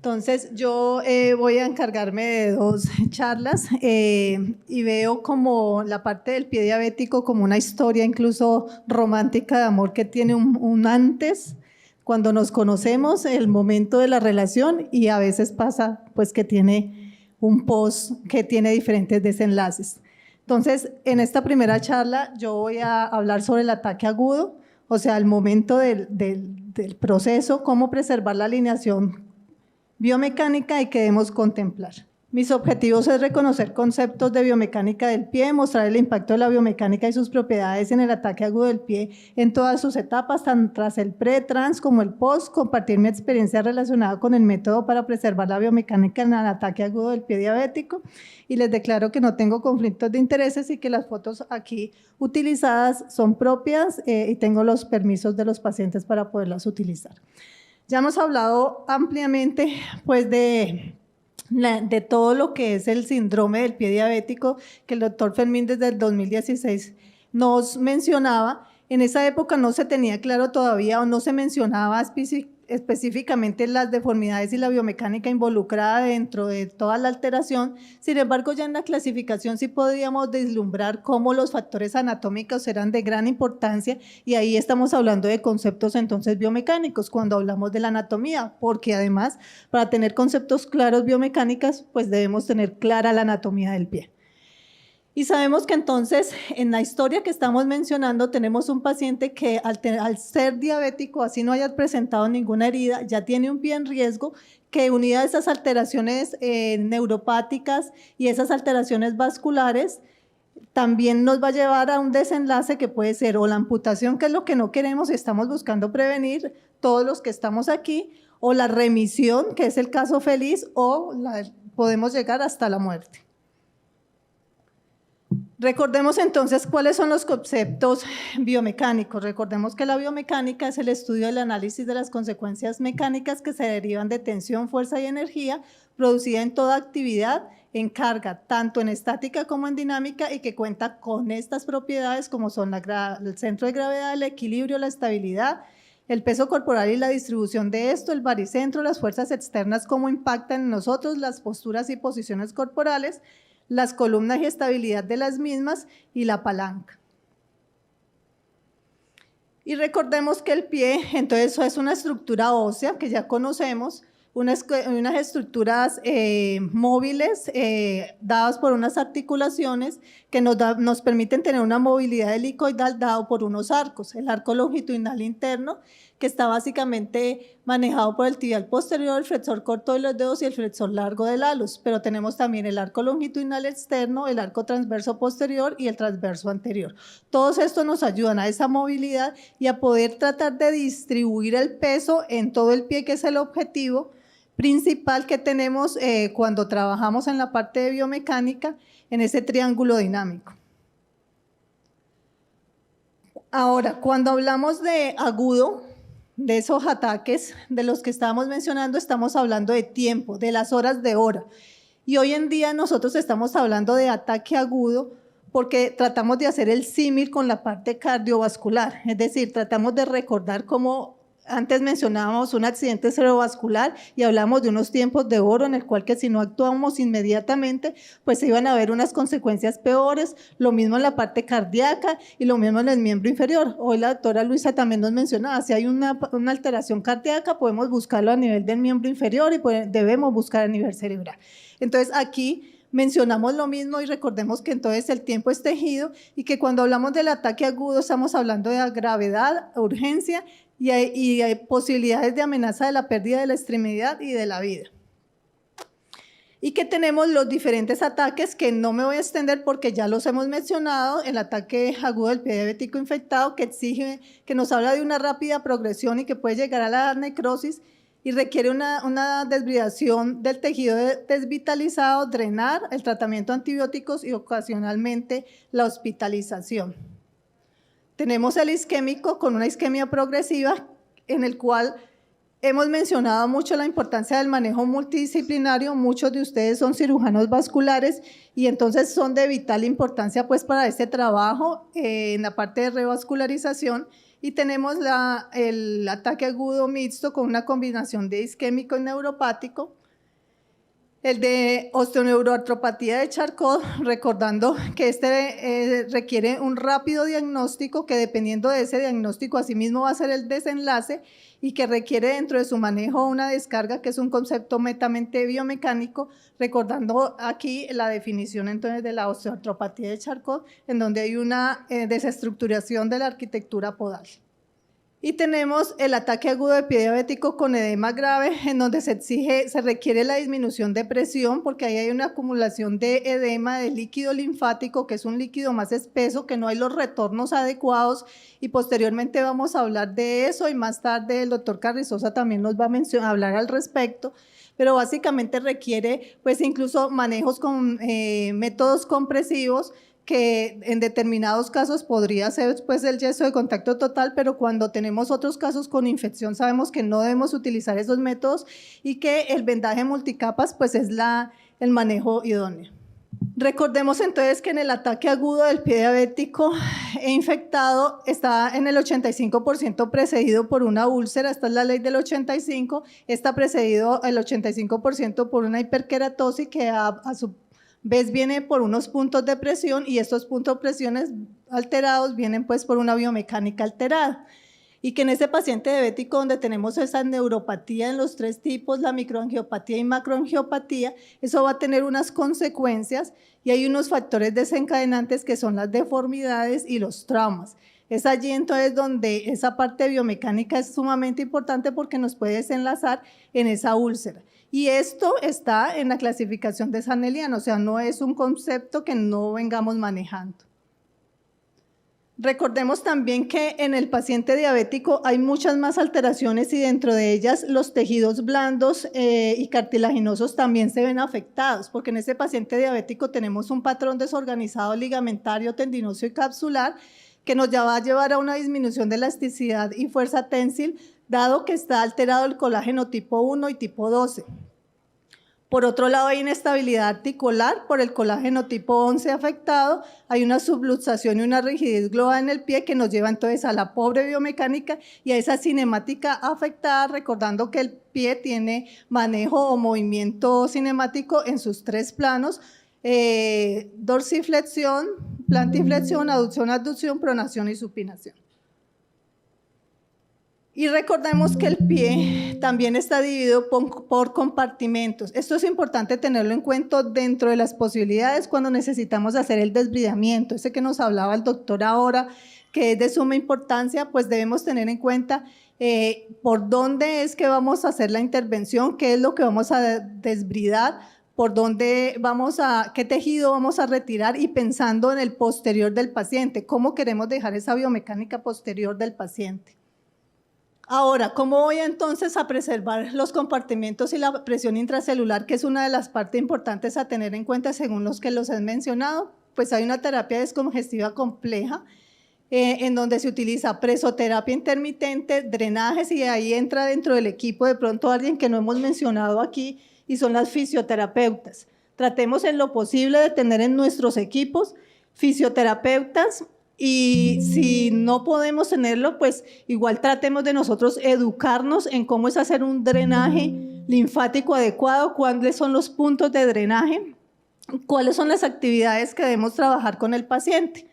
Entonces, yo voy a encargarme de dos charlas y veo como la parte del pie diabético como una historia incluso romántica de amor que tiene un antes, cuando nos conocemos, el momento de la relación, y a veces pasa pues que tiene un post que tiene diferentes desenlaces. Entonces, en esta primera charla yo voy a hablar sobre el ataque agudo, o sea, el momento del proceso, cómo preservar la alineación biomecánica y que debemos contemplar. Mis objetivos es reconocer conceptos de biomecánica del pie, mostrar el impacto de la biomecánica y sus propiedades en el ataque agudo del pie en todas sus etapas, tanto tras el pre, trans como el post, compartir mi experiencia relacionada con el método para preservar la biomecánica en el ataque agudo del pie diabético, y les declaro que no tengo conflictos de intereses y que las fotos aquí utilizadas son propias y tengo los permisos de los pacientes para poderlas utilizar. Ya hemos hablado ampliamente pues de todo lo que es el síndrome del pie diabético, que el doctor Fermín desde el 2016 nos mencionaba. En esa época no se tenía claro todavía o no se mencionaba específicamente las deformidades y la biomecánica involucrada dentro de toda la alteración. Sin embargo, ya en la clasificación sí podíamos vislumbrar cómo los factores anatómicos eran de gran importancia, y ahí estamos hablando de conceptos entonces biomecánicos cuando hablamos de la anatomía, porque además para tener conceptos claros biomecánicos pues debemos tener clara la anatomía del pie. Y sabemos que entonces en la historia que estamos mencionando tenemos un paciente que al ser diabético, así no haya presentado ninguna herida, ya tiene un pie en riesgo, que unida a esas alteraciones neuropáticas y esas alteraciones vasculares, también nos va a llevar a un desenlace que puede ser o la amputación, que es lo que no queremos y estamos buscando prevenir todos los que estamos aquí, o la remisión, que es el caso feliz, o podemos llegar hasta la muerte. Recordemos entonces cuáles son los conceptos biomecánicos. Recordemos que la biomecánica es el estudio del análisis de las consecuencias mecánicas que se derivan de tensión, fuerza y energía producida en toda actividad en carga, tanto en estática como en dinámica, y que cuenta con estas propiedades como son el centro de gravedad, el equilibrio, la estabilidad, el peso corporal y la distribución de esto, el baricentro, las fuerzas externas, cómo impactan en nosotros, las posturas y posiciones corporales, las columnas y estabilidad de las mismas, y la palanca. Y recordemos que el pie, entonces, eso es una estructura ósea que ya conocemos, unas estructuras móviles dadas por unas articulaciones que nos permiten tener una movilidad helicoidal dado por unos arcos, el arco longitudinal interno, que está básicamente manejado por el tibial posterior, el flexor corto de los dedos y el flexor largo del halus, pero tenemos también el arco longitudinal externo, el arco transverso posterior y el transverso anterior. Todos estos nos ayudan a esa movilidad y a poder tratar de distribuir el peso en todo el pie, que es el objetivo principal que tenemos cuando trabajamos en la parte de biomecánica, en ese triángulo dinámico. Ahora, cuando hablamos de agudo, de esos ataques de los que estábamos mencionando, estamos hablando de tiempo, de las horas de hora. Y hoy en día nosotros estamos hablando de ataque agudo porque tratamos de hacer el símil con la parte cardiovascular, es decir, tratamos de recordar cómo antes mencionábamos un accidente cerebrovascular y hablamos de unos tiempos de oro en el cual que si no actuamos inmediatamente, pues se iban a ver unas consecuencias peores, lo mismo en la parte cardíaca y lo mismo en el miembro inferior. Hoy la doctora Luisa también nos mencionaba, si hay una alteración cardíaca, podemos buscarlo a nivel del miembro inferior y debemos buscar a nivel cerebral. Entonces aquí mencionamos lo mismo y recordemos que entonces el tiempo es tejido y que cuando hablamos del ataque agudo estamos hablando de gravedad, urgencia y hay posibilidades de amenaza de la pérdida de la extremidad y de la vida. Y que tenemos los diferentes ataques que no me voy a extender porque ya los hemos mencionado, el ataque agudo del pie diabético infectado que nos habla de una rápida progresión y que puede llegar a la necrosis y requiere una desbridación del tejido desvitalizado, drenar, el tratamiento de antibióticos y ocasionalmente la hospitalización. Tenemos el isquémico con una isquemia progresiva en el cual hemos mencionado mucho la importancia del manejo multidisciplinario. Muchos de ustedes son cirujanos vasculares y entonces son de vital importancia pues para este trabajo en la parte de revascularización. Y tenemos el ataque agudo mixto con una combinación de isquémico y neuropático, El de osteoneuroartropatía de Charcot, recordando que este requiere un rápido diagnóstico que dependiendo de ese diagnóstico asimismo va a ser el desenlace y que requiere dentro de su manejo una descarga que es un concepto netamente biomecánico, recordando aquí la definición entonces de la osteoartropatía de Charcot, en donde hay una desestructuración de la arquitectura podal. Y tenemos el ataque agudo de pie diabético con edema grave, en donde se requiere la disminución de presión, porque ahí hay una acumulación de edema de líquido linfático, que es un líquido más espeso, que no hay los retornos adecuados, y posteriormente vamos a hablar de eso, y más tarde el doctor Carrizosa también nos va a hablar al respecto, pero básicamente requiere pues incluso manejos con métodos compresivos, que en determinados casos podría ser después el yeso de contacto total, pero cuando tenemos otros casos con infección sabemos que no debemos utilizar esos métodos y que el vendaje multicapas pues es el manejo idóneo. Recordemos entonces que en el ataque agudo del pie diabético e infectado está en el 85% precedido por una úlcera, esta es la ley del 85, está precedido el 85% por una hiperkeratosis que a su vez viene por unos puntos de presión y estos puntos de presiones alterados vienen pues por una biomecánica alterada. Y que en ese paciente diabético donde tenemos esa neuropatía en los tres tipos, la microangiopatía y macroangiopatía, eso va a tener unas consecuencias y hay unos factores desencadenantes que son las deformidades y los traumas. Es allí entonces donde esa parte biomecánica es sumamente importante porque nos puede desenlazar en esa úlcera. Y esto está en la clasificación de Snellian, o sea, no es un concepto que no vengamos manejando. Recordemos también que en el paciente diabético hay muchas más alteraciones y dentro de ellas los tejidos blandos y cartilaginosos también se ven afectados, porque en ese paciente diabético tenemos un patrón desorganizado ligamentario, tendinoso y capsular que nos va a llevar a una disminución de elasticidad y fuerza tensil, dado que está alterado el colágeno tipo 1 y tipo 12. Por otro lado, hay inestabilidad articular por el colágeno tipo 11 afectado, hay una subluxación y una rigidez global en el pie que nos lleva entonces a la pobre biomecánica y a esa cinemática afectada, recordando que el pie tiene manejo o movimiento cinemático en sus tres planos, dorsiflexión, plantiflexión, aducción, abducción, pronación y supinación. Y recordemos que el pie también está dividido por compartimentos. Esto es importante tenerlo en cuenta dentro de las posibilidades cuando necesitamos hacer el desbridamiento. Ese que nos hablaba el doctor ahora, que es de suma importancia, pues debemos tener en cuenta por dónde es que vamos a hacer la intervención, qué es lo que vamos a desbridar, por dónde qué tejido vamos a retirar y pensando en el posterior del paciente, cómo queremos dejar esa biomecánica posterior del paciente. Ahora, ¿cómo voy entonces a preservar los compartimentos y la presión intracelular, que es una de las partes importantes a tener en cuenta según los que los he mencionado? Pues hay una terapia descongestiva compleja en donde se utiliza presoterapia intermitente, drenajes y ahí entra dentro del equipo de pronto alguien que no hemos mencionado aquí y son las fisioterapeutas. Tratemos en lo posible de tener en nuestros equipos fisioterapeutas. Y si no podemos tenerlo, pues igual tratemos de nosotros educarnos en cómo es hacer un drenaje linfático adecuado, cuáles son los puntos de drenaje, cuáles son las actividades que debemos trabajar con el paciente.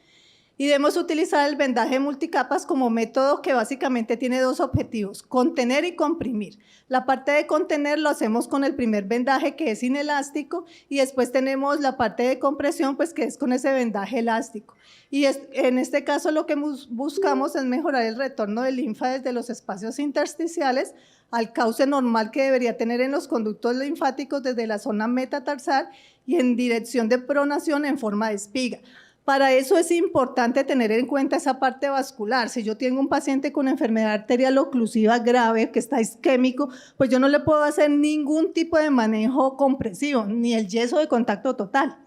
Y debemos utilizar el vendaje multicapas como método que básicamente tiene dos objetivos, contener y comprimir. La parte de contener lo hacemos con el primer vendaje que es inelástico y después tenemos la parte de compresión pues que es con ese vendaje elástico. Y en este caso lo que buscamos es mejorar el retorno de linfa desde los espacios intersticiales al cauce normal que debería tener en los conductos linfáticos desde la zona metatarsal y en dirección de pronación en forma de espiga. Para eso es importante tener en cuenta esa parte vascular. Si yo tengo un paciente con enfermedad arterial oclusiva grave que está isquémico, pues yo no le puedo hacer ningún tipo de manejo compresivo, ni el yeso de contacto total,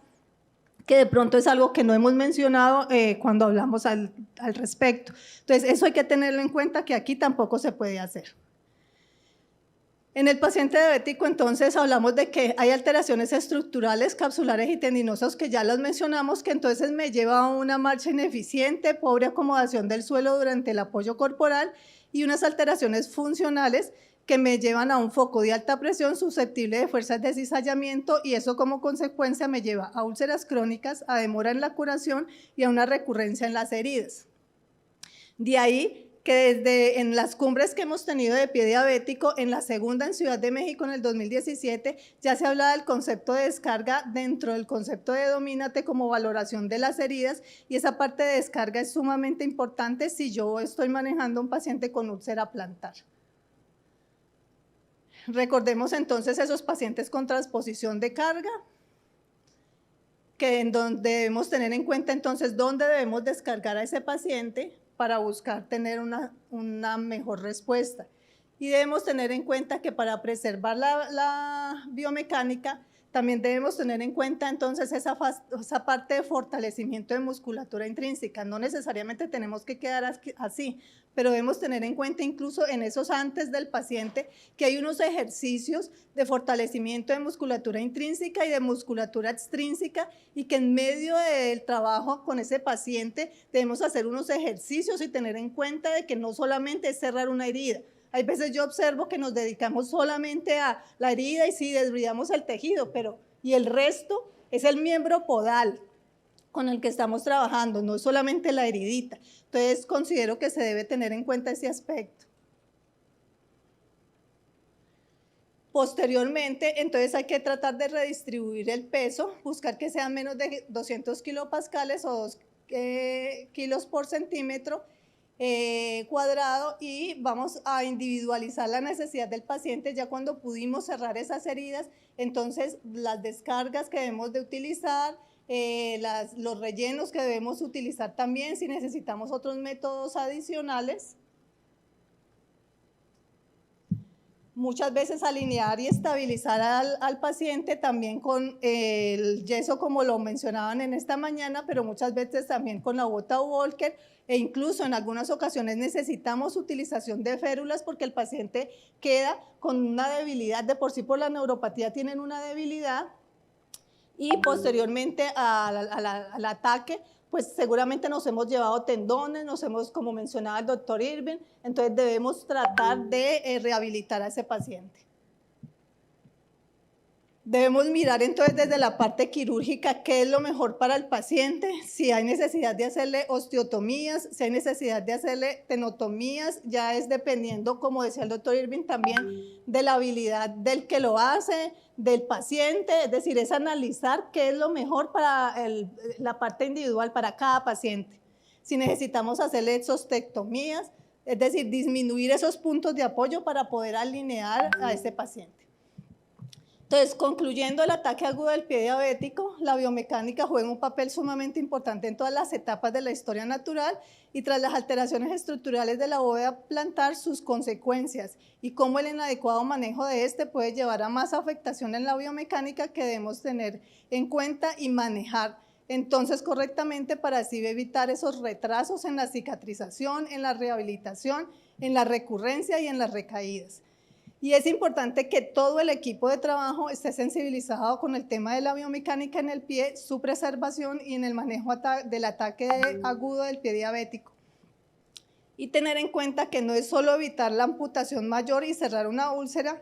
que de pronto es algo que no hemos mencionado cuando hablamos al respecto. Entonces, eso hay que tenerlo en cuenta que aquí tampoco se puede hacer. En el paciente diabético, entonces, hablamos de que hay alteraciones estructurales, capsulares y tendinosas que ya las mencionamos, que entonces me lleva a una marcha ineficiente, pobre acomodación del suelo durante el apoyo corporal y unas alteraciones funcionales que me llevan a un foco de alta presión susceptible de fuerzas de cizallamiento y eso como consecuencia me lleva a úlceras crónicas, a demora en la curación y a una recurrencia en las heridas. De ahí que desde en las cumbres que hemos tenido de pie diabético, en la segunda en Ciudad de México en el 2017, ya se hablaba del concepto de descarga dentro del concepto de Domínate como valoración de las heridas y esa parte de descarga es sumamente importante si yo estoy manejando a un paciente con úlcera plantar. Recordemos entonces esos pacientes con transposición de carga, que en donde debemos tener en cuenta entonces dónde debemos descargar a ese paciente para buscar tener una mejor respuesta. Y debemos tener en cuenta que para preservar la biomecánica, también debemos tener en cuenta entonces esa parte de fortalecimiento de musculatura intrínseca. No necesariamente tenemos que quedar así, pero debemos tener en cuenta incluso en esos antes del paciente que hay unos ejercicios de fortalecimiento de musculatura intrínseca y de musculatura extrínseca y que en medio del trabajo con ese paciente debemos hacer unos ejercicios y tener en cuenta de que no solamente es cerrar una herida. Hay veces yo observo que nos dedicamos solamente a la herida y sí, desbridamos el tejido, pero y el resto es el miembro podal con el que estamos trabajando, no es solamente la heridita. Entonces, considero que se debe tener en cuenta ese aspecto. Posteriormente, entonces hay que tratar de redistribuir el peso, buscar que sean menos de 200 kilopascales o 2 kilos por centímetro, cuadrado y vamos a individualizar la necesidad del paciente ya cuando pudimos cerrar esas heridas, entonces las descargas que debemos de utilizar, los rellenos que debemos utilizar también si necesitamos otros métodos adicionales. Muchas veces alinear y estabilizar al paciente también con el yeso como lo mencionaban en esta mañana, pero muchas veces también con la bota Walker e incluso en algunas ocasiones necesitamos utilización de férulas porque el paciente queda con una debilidad, de por sí por la neuropatía tienen una debilidad y posteriormente al ataque pues seguramente nos hemos llevado tendones, nos hemos, como mencionaba el doctor Irving, entonces debemos tratar de rehabilitar a ese paciente. Debemos mirar entonces desde la parte quirúrgica qué es lo mejor para el paciente, si hay necesidad de hacerle osteotomías, si hay necesidad de hacerle tenotomías, ya es dependiendo, como decía el doctor Irving también, de la habilidad del que lo hace, del paciente, es decir, es analizar qué es lo mejor para la parte individual para cada paciente. Si necesitamos hacerle exostectomías, es decir, disminuir esos puntos de apoyo para poder alinear a este paciente. Entonces, concluyendo el ataque agudo del pie diabético, la biomecánica juega un papel sumamente importante en todas las etapas de la historia natural y tras las alteraciones estructurales de la bóveda plantar, sus consecuencias y cómo el inadecuado manejo de este puede llevar a más afectación en la biomecánica que debemos tener en cuenta y manejar entonces correctamente para así evitar esos retrasos en la cicatrización, en la rehabilitación, en la recurrencia y en las recaídas. Y es importante que todo el equipo de trabajo esté sensibilizado con el tema de la biomecánica en el pie, su preservación y en el manejo del ataque agudo del pie diabético. Y tener en cuenta que no es solo evitar la amputación mayor y cerrar una úlcera,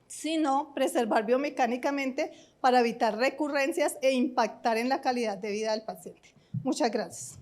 sino preservar biomecánicamente para evitar recurrencias e impactar en la calidad de vida del paciente. Muchas gracias.